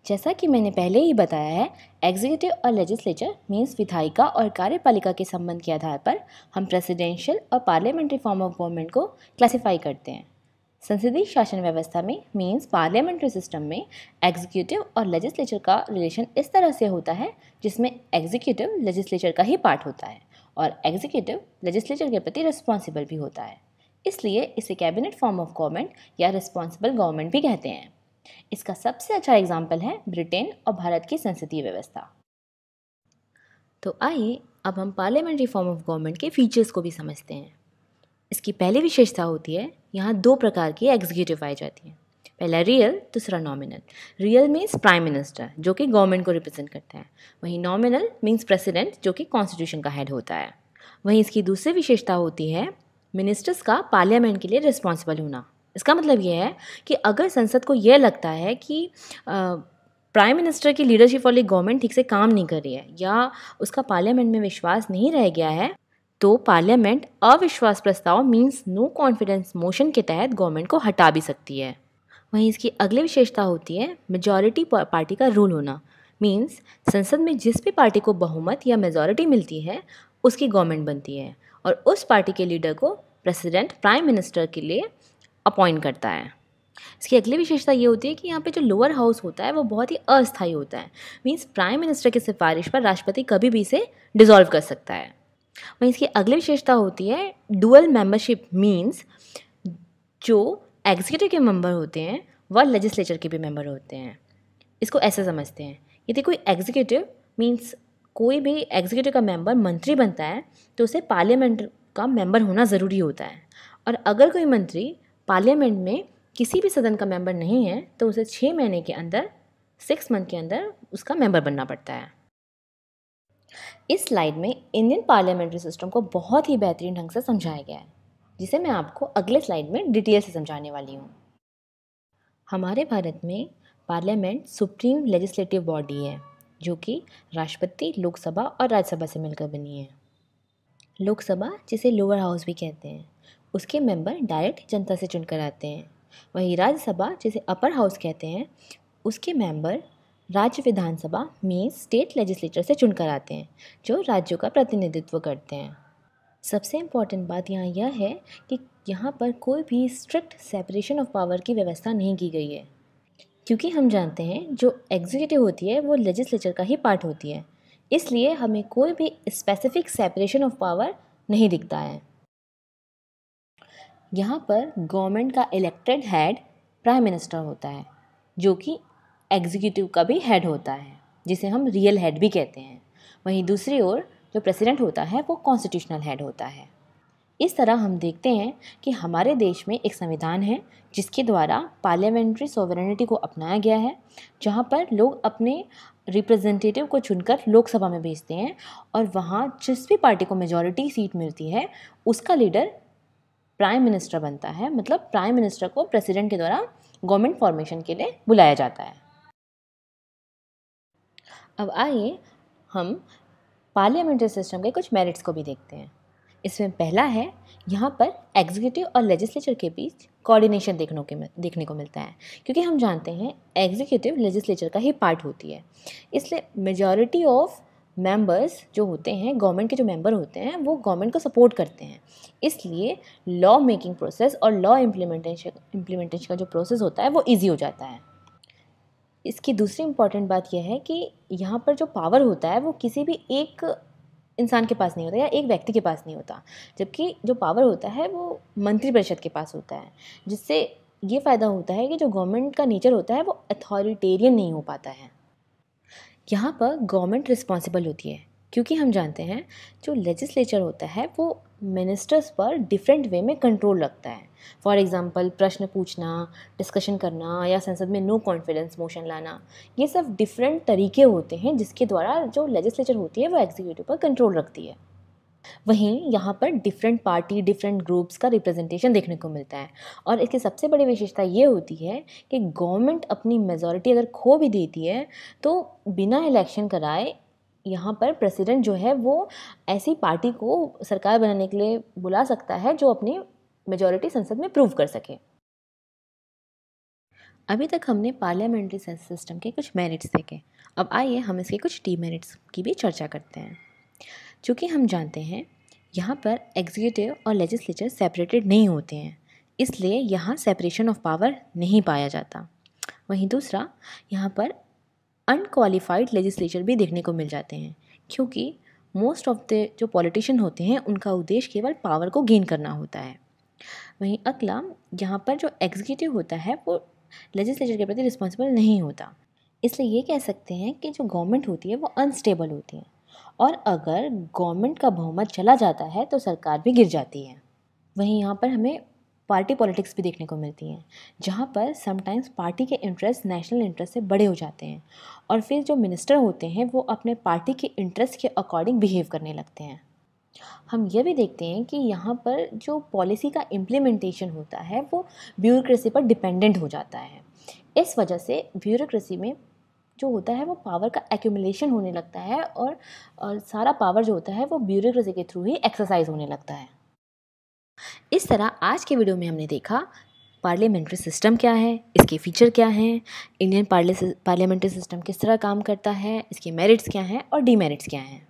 जैसा कि मैंने पहले ही बताया है, एग्जीक्यूटिव और लेजिस्लेचर मीन्स विधायिका और कार्यपालिका के संबंध के आधार पर हम प्रेसिडेंशियल और पार्लियामेंट्री फॉर्म ऑफ गवर्नमेंट को क्लासिफाई करते हैं। संसदीय शासन व्यवस्था में मीन्स पार्लियामेंट्री सिस्टम में एग्जीक्यूटिव और लेजिस्लेचर का रिलेशन इस तरह से होता है जिसमें एग्जीक्यूटिव लेजिस्लेचर का ही पार्ट होता है और एग्जीक्यूटिव लेजिस्लेचर के प्रति रिस्पॉन्सिबल भी होता है। इसलिए इसे कैबिनेट फॉर्म ऑफ गवर्नमेंट या रिस्पॉन्सिबल गवर्नमेंट भी कहते हैं। इसका सबसे अच्छा एग्जाम्पल है ब्रिटेन और भारत की संसदीय व्यवस्था। तो आइए अब हम पार्लियामेंट्री फॉर्म ऑफ गवर्नमेंट के फीचर्स को भी समझते हैं। इसकी पहली विशेषता होती है यहाँ दो प्रकार की एग्जीक्यूटिव पाई जाती हैं। पहला रियल, दूसरा nominal. Real means prime minister जो कि गवर्नमेंट को रिप्रेजेंट करता है, वहीं नॉमिनल मीन्स प्रेसिडेंट जो कि कॉन्स्टिट्यूशन का हेड होता है। वहीं इसकी दूसरी विशेषता होती है मिनिस्टर्स का पार्लियामेंट के लिए रिस्पॉन्सिबल होना। इसका मतलब यह है कि अगर संसद को यह लगता है कि प्राइम मिनिस्टर की लीडरशिप वाली गवर्नमेंट ठीक से काम नहीं कर रही है या उसका पार्लियामेंट में विश्वास नहीं रह गया है, तो पार्लियामेंट अविश्वास प्रस्ताव मीन्स नो कॉन्फिडेंस मोशन के तहत गवर्नमेंट को हटा भी सकती है। वहीं इसकी अगली विशेषता होती है मेजॉरिटी पार्टी का रूल होना। मीन्स संसद में जिस भी पार्टी को बहुमत या मेजॉरिटी मिलती है उसकी गवर्नमेंट बनती है और उस पार्टी के लीडर को प्रेसिडेंट प्राइम मिनिस्टर के लिए अपॉइंट करता है। इसकी अगली विशेषता ये होती है कि यहाँ पे जो लोअर हाउस होता है वो बहुत ही अस्थायी होता है। मीन्स प्राइम मिनिस्टर की सिफारिश पर राष्ट्रपति कभी भी इसे डिसॉल्व कर सकता है। वहीं इसकी अगली विशेषता होती है डुअल मेंबरशिप। मीन्स जो एग्जीक्यूटिव के मेंबर होते हैं वह लेजिस्लेचर के भी मेंबर होते हैं। इसको ऐसे समझते हैं, यदि कोई एग्जीक्यूटिव मीन्स कोई भी एग्जीक्यूटिव का मेंबर मंत्री बनता है तो उसे पार्लियामेंट का मेंबर होना ज़रूरी होता है, और अगर कोई मंत्री पार्लियामेंट में किसी भी सदन का मेंबर नहीं है तो उसे 6 महीने के अंदर 6 मंथ के अंदर उसका मेंबर बनना पड़ता है। इस स्लाइड में इंडियन पार्लियामेंट्री सिस्टम को बहुत ही बेहतरीन ढंग से समझाया गया है, जिसे मैं आपको अगले स्लाइड में डिटेल से समझाने वाली हूँ। हमारे भारत में पार्लियामेंट सुप्रीम लेजिस्लेटिव बॉडी है जो कि राष्ट्रपति, लोकसभा और राज्यसभा से मिलकर बनी है। लोकसभा, जिसे लोअर हाउस भी कहते हैं, उसके मेंबर डायरेक्ट जनता से चुनकर आते हैं। वहीं राज्यसभा, जिसे अपर हाउस कहते हैं, उसके मेंबर राज्य विधानसभा में स्टेट लेजिस्लेचर से चुनकर आते हैं जो राज्यों का प्रतिनिधित्व करते हैं। सबसे इम्पॉर्टेंट बात यहाँ यह है कि यहाँ पर कोई भी स्ट्रिक्ट सेपरेशन ऑफ पावर की व्यवस्था नहीं की गई है, क्योंकि हम जानते हैं जो एग्जीक्यूटिव होती है वो लेजिस्लेचर का ही पार्ट होती है, इसलिए हमें कोई भी स्पेसिफिक सेपरेशन ऑफ पावर नहीं दिखता है। यहाँ पर गवर्नमेंट का इलेक्टेड हेड प्राइम मिनिस्टर होता है जो कि एग्जीक्यूटिव का भी हेड होता है, जिसे हम रियल हेड भी कहते हैं। वहीं दूसरी ओर जो प्रेसिडेंट होता है वो कॉन्स्टिट्यूशनल हेड होता है। इस तरह हम देखते हैं कि हमारे देश में एक संविधान है जिसके द्वारा पार्लियामेंट्री सोवरेनिटी को अपनाया गया है, जहाँ पर लोग अपने रिप्रेजेंटेटिव को चुनकर लोकसभा में भेजते हैं और वहाँ जिस भी पार्टी को मेजॉरिटी सीट मिलती है उसका लीडर प्राइम मिनिस्टर बनता है। मतलब प्राइम मिनिस्टर को प्रेसिडेंट के द्वारा गवर्नमेंट फॉर्मेशन के लिए बुलाया जाता है। अब आइए हम पार्लियामेंट्री सिस्टम के कुछ मेरिट्स को भी देखते हैं। इसमें पहला है, यहाँ पर एग्जीक्यूटिव और लेजिस्लेचर के बीच कोऑर्डिनेशन देखने को मिलता है, क्योंकि हम जानते हैं एग्जीक्यूटिव लेजिस्लेचर का ही पार्ट होती है, इसलिए मेजॉरिटी ऑफ मेंबर्स जो होते हैं, गवर्नमेंट के जो मेंबर होते हैं, वो गवर्नमेंट को सपोर्ट करते हैं। इसलिए लॉ मेकिंग प्रोसेस और लॉ इम्प्लीमेंटेशन का जो प्रोसेस होता है वो ईजी हो जाता है। इसकी दूसरी इम्पॉर्टेंट बात यह है कि यहाँ पर जो पावर होता है वो किसी भी एक इंसान के पास नहीं होता या एक व्यक्ति के पास नहीं होता, जबकि जो पावर होता है वो मंत्रिपरिषद के पास होता है, जिससे ये फ़ायदा होता है कि जो गवर्नमेंट का नेचर होता है वो अथॉरिटेरियन नहीं हो पाता है। यहाँ पर गवर्नमेंट रिस्पॉन्सिबल होती है, क्योंकि हम जानते हैं जो लेजिस्लेचर होता है वो मिनिस्टर्स पर डिफरेंट वे में कंट्रोल रखता है। फॉर एग्जांपल प्रश्न पूछना, डिस्कशन करना या संसद में नो कॉन्फिडेंस मोशन लाना, ये सब डिफरेंट तरीके होते हैं जिसके द्वारा जो लेजिस्लेचर होती है वो एग्जीक्यूटिव पर कंट्रोल रखती है। वहीं यहाँ पर डिफरेंट पार्टी, डिफरेंट ग्रुप्स का रिप्रेजेंटेशन देखने को मिलता है, और इसकी सबसे बड़ी विशेषता ये होती है कि गवर्नमेंट अपनी मेजॉरिटी अगर खो भी देती है तो बिना इलेक्शन कराए यहाँ पर प्रेसिडेंट जो है वो ऐसी पार्टी को सरकार बनाने के लिए बुला सकता है जो अपनी मेजॉरिटी संसद में प्रूव कर सके। अभी तक हमने पार्लियामेंट्री सिस्टम के कुछ मेरिट्स देखे। अब आइए हम इसके कुछ डीमेरिट्स की भी चर्चा करते हैं। चूँकि हम जानते हैं यहाँ पर एग्जीक्यूटिव और लेजिस्लेचर सेपरेटेड नहीं होते हैं, इसलिए यहाँ सेपरेशन ऑफ पावर नहीं पाया जाता। वहीं दूसरा, यहाँ पर अनक्वालिफाइड लेजिस्लेचर भी देखने को मिल जाते हैं, क्योंकि मोस्ट ऑफ द जो पॉलिटिशियन होते हैं उनका उद्देश्य केवल पावर को गेन करना होता है। वहीं अगला, यहाँ पर जो एग्जीक्यूटिव होता है वो लेजिस्लेचर के प्रति रिस्पॉन्सिबल नहीं होता, इसलिए ये कह सकते हैं कि जो गवर्नमेंट होती है वो अनस्टेबल होती है, और अगर गवर्नमेंट का बहुमत चला जाता है तो सरकार भी गिर जाती है। वहीं यहाँ पर हमें पार्टी पॉलिटिक्स भी देखने को मिलती हैं, जहाँ पर समटाइम्स पार्टी के इंटरेस्ट नेशनल इंटरेस्ट से बड़े हो जाते हैं, और फिर जो मिनिस्टर होते हैं वो अपने पार्टी के इंटरेस्ट के अकॉर्डिंग बिहेव करने लगते हैं। हम यह भी देखते हैं कि यहाँ पर जो पॉलिसी का इम्प्लीमेंटेशन होता है वो ब्यूरोक्रेसी पर डिपेंडेंट हो जाता है। इस वजह से ब्यूरोक्रेसी में जो होता है वो पावर का एक्यूमुलेशन होने लगता है, और सारा पावर जो होता है वो ब्यूरोक्रेसी के थ्रू ही एक्सरसाइज होने लगता है। इस तरह आज के वीडियो में हमने देखा पार्लियामेंट्री सिस्टम क्या है, इसके फीचर क्या हैं, इंडियन पार्लियामेंट्री सिस्टम किस तरह काम करता है, इसके मेरिट्स क्या हैं और डीमेरिट्स क्या हैं।